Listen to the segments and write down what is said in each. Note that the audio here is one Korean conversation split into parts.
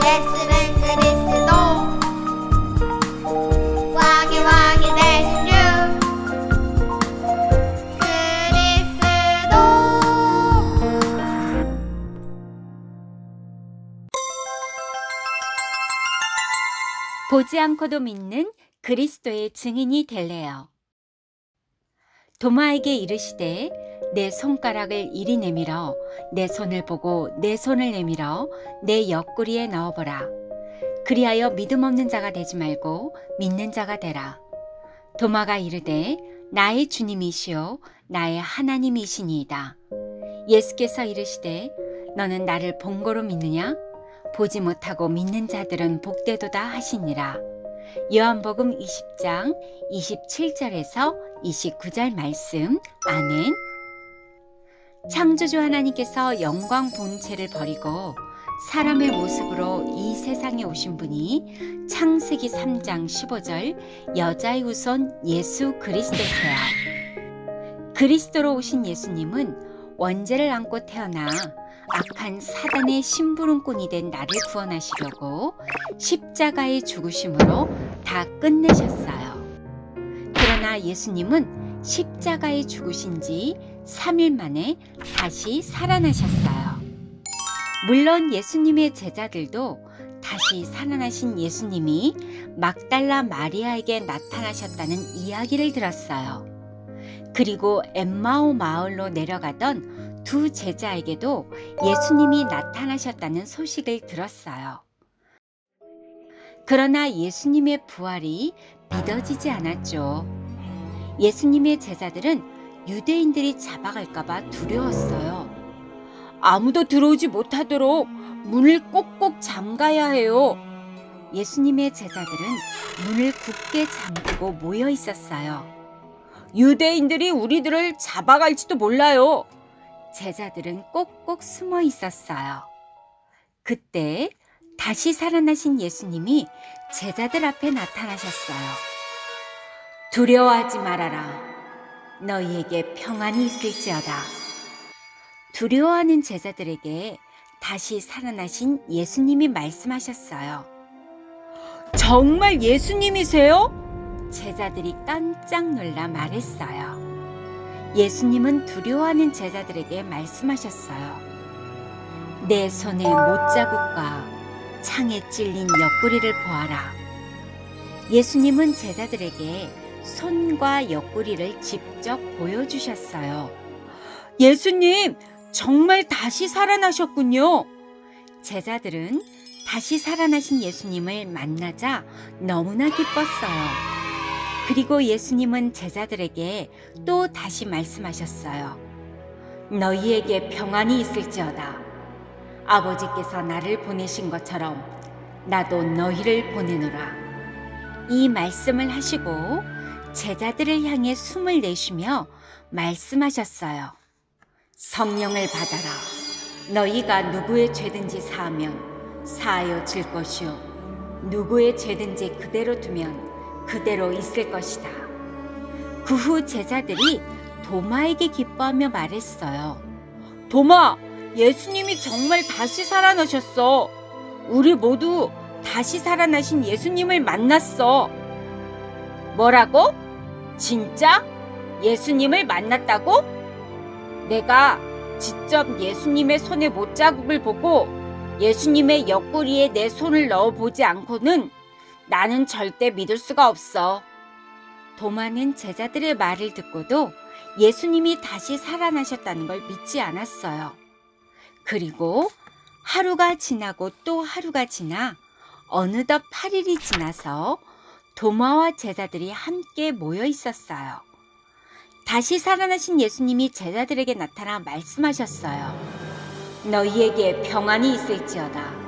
예수는 그리스도 왕이 되신 주 그리스도. 보지 않고도 믿는 그리스도의 증인이 될래요. 도마에게 이르시되 내 손가락을 이리 내밀어 내 손을 보고 내 손을 내밀어 내 옆구리에 넣어보라. 그리하여 믿음 없는 자가 되지 말고 믿는 자가 되라. 도마가 이르되 나의 주님이시요 나의 하나님이시니이다. 예수께서 이르시되 너는 나를 본 거로 믿느냐? 보지 못하고 믿는 자들은 복되도다 하시니라. 요한복음 20장 27절에서 29절 말씀. 아멘. 창조주 하나님께서 영광 본체를 버리고 사람의 모습으로 이 세상에 오신 분이 창세기 3장 15절 여자의 후손 예수 그리스도세요. 그리스도로 오신 예수님은 원죄를 안고 태어나 악한 사단의 심부름꾼이 된 나를 구원하시려고 십자가의 죽으심으로 다 끝내셨어요. 그러나 예수님은 십자가에 죽으신 지 3일 만에 다시 살아나셨어요. 물론 예수님의 제자들도 다시 살아나신 예수님이 막달라 마리아에게 나타나셨다는 이야기를 들었어요. 그리고 엠마오 마을로 내려가던 두 제자에게도 예수님이 나타나셨다는 소식을 들었어요. 그러나 예수님의 부활이 믿어지지 않았죠. 예수님의 제자들은 유대인들이 잡아갈까봐 두려웠어요. 아무도 들어오지 못하도록 문을 꼭꼭 잠가야 해요. 예수님의 제자들은 문을 굳게 잠그고 모여 있었어요. 유대인들이 우리들을 잡아갈지도 몰라요. 제자들은 꼭꼭 숨어 있었어요. 그때 다시 살아나신 예수님이 제자들 앞에 나타나셨어요. 두려워하지 말아라. 너희에게 평안이 있을지어다. 두려워하는 제자들에게 다시 살아나신 예수님이 말씀하셨어요. 정말 예수님이세요? 제자들이 깜짝 놀라 말했어요. 예수님은 두려워하는 제자들에게 말씀하셨어요. 내 손의 못자국과 창에 찔린 옆구리를 보아라. 예수님은 제자들에게 손과 옆구리를 직접 보여주셨어요. 예수님, 정말 다시 살아나셨군요. 제자들은 다시 살아나신 예수님을 만나자 너무나 기뻤어요. 그리고 예수님은 제자들에게 또 다시 말씀하셨어요. 너희에게 평안이 있을지어다. 아버지께서 나를 보내신 것처럼 나도 너희를 보내노라. 이 말씀을 하시고 제자들을 향해 숨을 내쉬며 말씀하셨어요. 성령을 받아라. 너희가 누구의 죄든지 사하면 사하여 질 것이요 누구의 죄든지 그대로 두면 그대로 있을 것이다. 그 후 제자들이 도마에게 기뻐하며 말했어요. 도마, 예수님이 정말 다시 살아나셨어. 우리 모두 다시 살아나신 예수님을 만났어. 뭐라고? 진짜? 예수님을 만났다고? 내가 직접 예수님의 손의 못자국을 보고 예수님의 옆구리에 내 손을 넣어보지 않고는 나는 절대 믿을 수가 없어. 도마는 제자들의 말을 듣고도 예수님이 다시 살아나셨다는 걸 믿지 않았어요. 그리고 하루가 지나고 또 하루가 지나 어느덧 8일이 지나서 도마와 제자들이 함께 모여 있었어요. 다시 살아나신 예수님이 제자들에게 나타나 말씀하셨어요. 너희에게 평안이 있을지어다.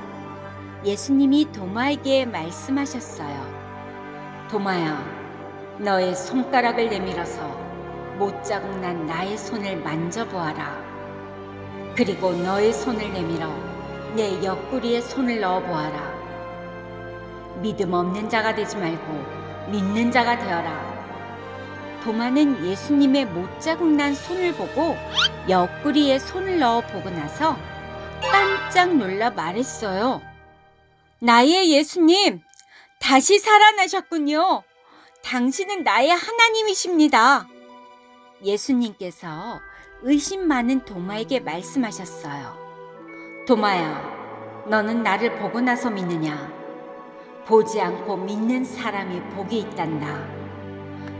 예수님이 도마에게 말씀하셨어요. 도마야, 너의 손가락을 내밀어서 못자국 난 나의 손을 만져보아라. 그리고 너의 손을 내밀어 내 옆구리에 손을 넣어보아라. 믿음 없는 자가 되지 말고 믿는 자가 되어라. 도마는 예수님의 못자국 난 손을 보고 옆구리에 손을 넣어 보고 나서 깜짝 놀라 말했어요. 나의 예수님, 다시 살아나셨군요. 당신은 나의 하나님이십니다. 예수님께서 의심 많은 도마에게 말씀하셨어요. 도마야, 너는 나를 보고 나서 믿느냐? 보지 않고 믿는 사람이 복이 있단다.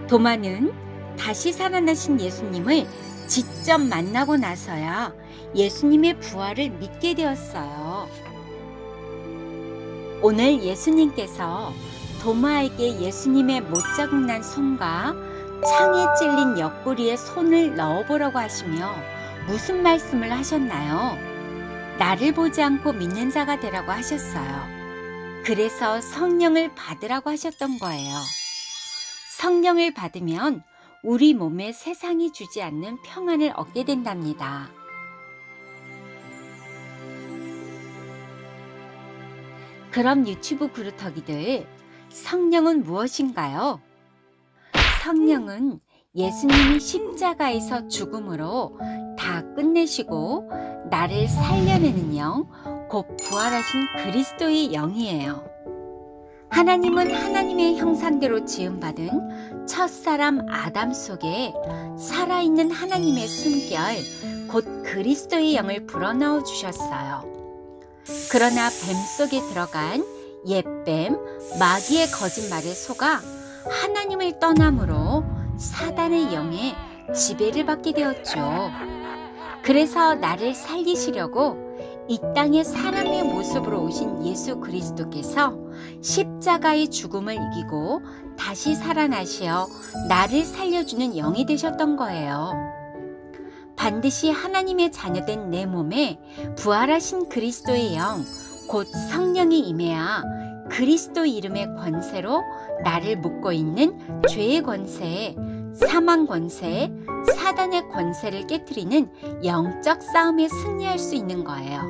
도마는 다시 살아나신 예수님을 직접 만나고 나서야 예수님의 부활을 믿게 되었어요. 오늘 예수님께서 도마에게 예수님의 못자국 난 손과 창에 찔린 옆구리에 손을 넣어보라고 하시며 무슨 말씀을 하셨나요? 나를 보지 않고 믿는 자가 되라고 하셨어요. 그래서 성령을 받으라고 하셨던 거예요. 성령을 받으면 우리 몸에 세상이 주지 않는 평안을 얻게 된답니다. 그럼 유튜브 그루터기들, 성령은 무엇인가요? 성령은 예수님이 십자가에서 죽음으로 다 끝내시고 나를 살려내는 영, 곧 부활하신 그리스도의 영이에요. 하나님은 하나님의 형상대로 지음받은 첫사람 아담 속에 살아있는 하나님의 숨결, 곧 그리스도의 영을 불어넣어 주셨어요. 그러나 뱀 속에 들어간 옛뱀, 마귀의 거짓말에 속아 하나님을 떠남으로 사단의 영에 지배를 받게 되었죠. 그래서 나를 살리시려고 이 땅에 사람의 모습으로 오신 예수 그리스도께서 십자가의 죽음을 이기고 다시 살아나시어 나를 살려주는 영이 되셨던 거예요. 반드시 하나님의 자녀된 내 몸에 부활하신 그리스도의 영, 곧 성령이 임해야 그리스도 이름의 권세로 나를 묶고 있는 죄의 권세, 사망 권세, 사단의 권세를 깨트리는 영적 싸움에 승리할 수 있는 거예요.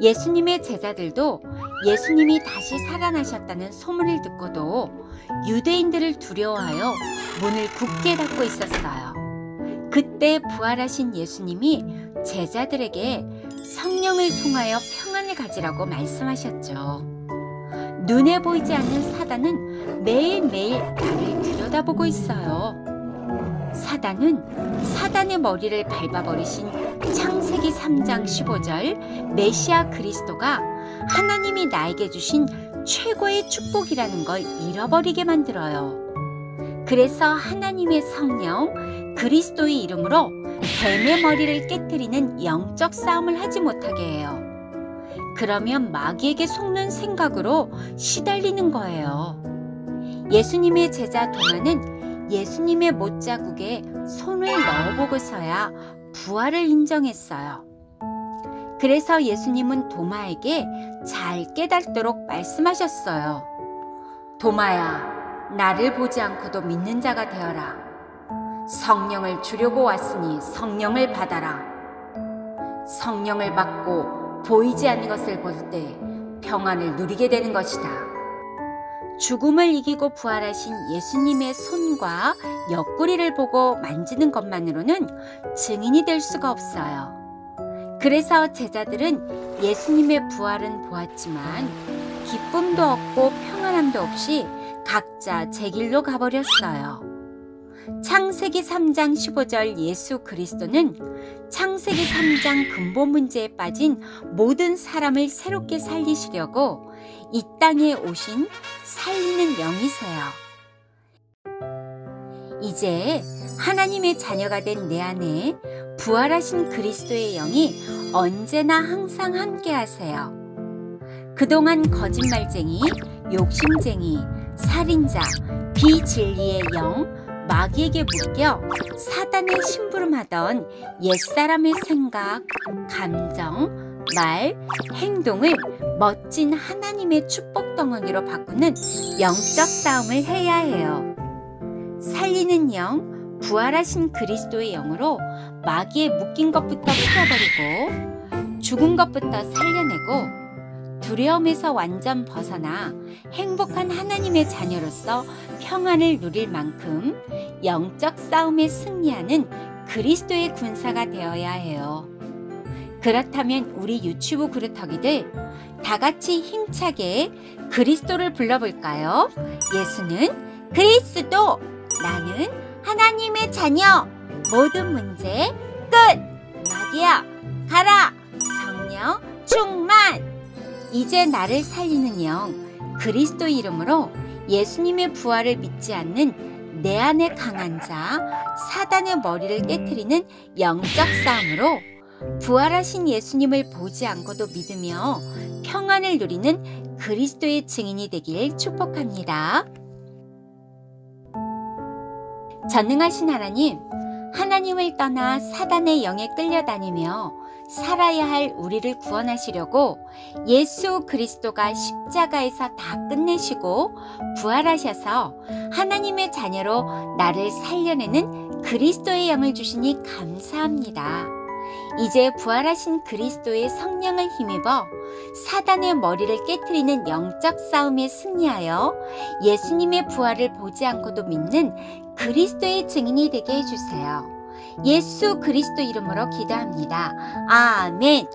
예수님의 제자들도 예수님이 다시 살아나셨다는 소문을 듣고도 유대인들을 두려워하여 문을 굳게 닫고 있었어요. 그때 부활하신 예수님이 제자들에게 성령을 통하여 평안을 가지라고 말씀하셨죠. 눈에 보이지 않는 사단은 매일매일 나를 들여다보고 있어요. 사단은 사단의 머리를 밟아버리신 창세기 3장 15절 메시아 그리스도가 하나님이 나에게 주신 최고의 축복이라는 걸 잃어버리게 만들어요. 그래서 하나님의 성령 그리스도의 이름으로 뱀의 머리를 깨뜨리는 영적 싸움을 하지 못하게 해요. 그러면 마귀에게 속는 생각으로 시달리는 거예요. 예수님의 제자 도마는 예수님의 못자국에 손을 넣어보고서야 부활을 인정했어요. 그래서 예수님은 도마에게 잘 깨닫도록 말씀하셨어요. 도마야, 나를 보지 않고도 믿는 자가 되어라. 성령을 주려고 왔으니 성령을 받아라. 성령을 받고 보이지 않는 것을 볼 때 평안을 누리게 되는 것이다. 죽음을 이기고 부활하신 예수님의 손과 옆구리를 보고 만지는 것만으로는 증인이 될 수가 없어요. 그래서 제자들은 예수님의 부활은 보았지만 기쁨도 없고 평안함도 없이 각자 제 길로 가버렸어요. 창세기 3장 15절 예수 그리스도는 창세기 3장 근본 문제에 빠진 모든 사람을 새롭게 살리시려고 이 땅에 오신 살리는 영이세요. 이제 하나님의 자녀가 된 내 안에 부활하신 그리스도의 영이 언제나 항상 함께 하세요. 그동안 거짓말쟁이, 욕심쟁이, 살인자, 비진리의 영, 마귀에게 묶여 사단의 심부름하던 옛사람의 생각, 감정, 말, 행동을 멋진 하나님의 축복 덩어리로 바꾸는 영적 싸움을 해야 해요. 살리는 영, 부활하신 그리스도의 영으로 마귀에 묶인 것부터 풀어버리고 죽은 것부터 살려내고 두려움에서 완전 벗어나 행복한 하나님의 자녀로서 평안을 누릴 만큼 영적 싸움에 승리하는 그리스도의 군사가 되어야 해요. 그렇다면 우리 유튜브 그루터기들 다 같이 힘차게 그리스도를 불러볼까요? 예수는 그리스도, 나는 하나님의 자녀. 모든 문제 끝. 마귀야, 가라. 성령 충만. 이제 나를 살리는 영 그리스도 이름으로 예수님의 부활을 믿지 않는 내 안에 강한 자 사단의 머리를 깨트리는 영적 싸움으로 부활하신 예수님을 보지 않고도 믿으며 평안을 누리는 그리스도의 증인이 되길 축복합니다. 전능하신 하나님, 하나님을 떠나 사단의 영에 끌려다니며 살아야 할 우리를 구원하시려고 예수 그리스도가 십자가에서 다 끝내시고 부활하셔서 하나님의 자녀로 나를 살려내는 그리스도의 영을 주시니 감사합니다. 이제 부활하신 그리스도의 성령을 힘입어 사단의 머리를 깨트리는 영적 싸움에 승리하여 예수님의 부활을 보지 않고도 믿는 그리스도의 증인이 되게 해주세요. 예수 그리스도 이름으로 기도합니다. 아멘.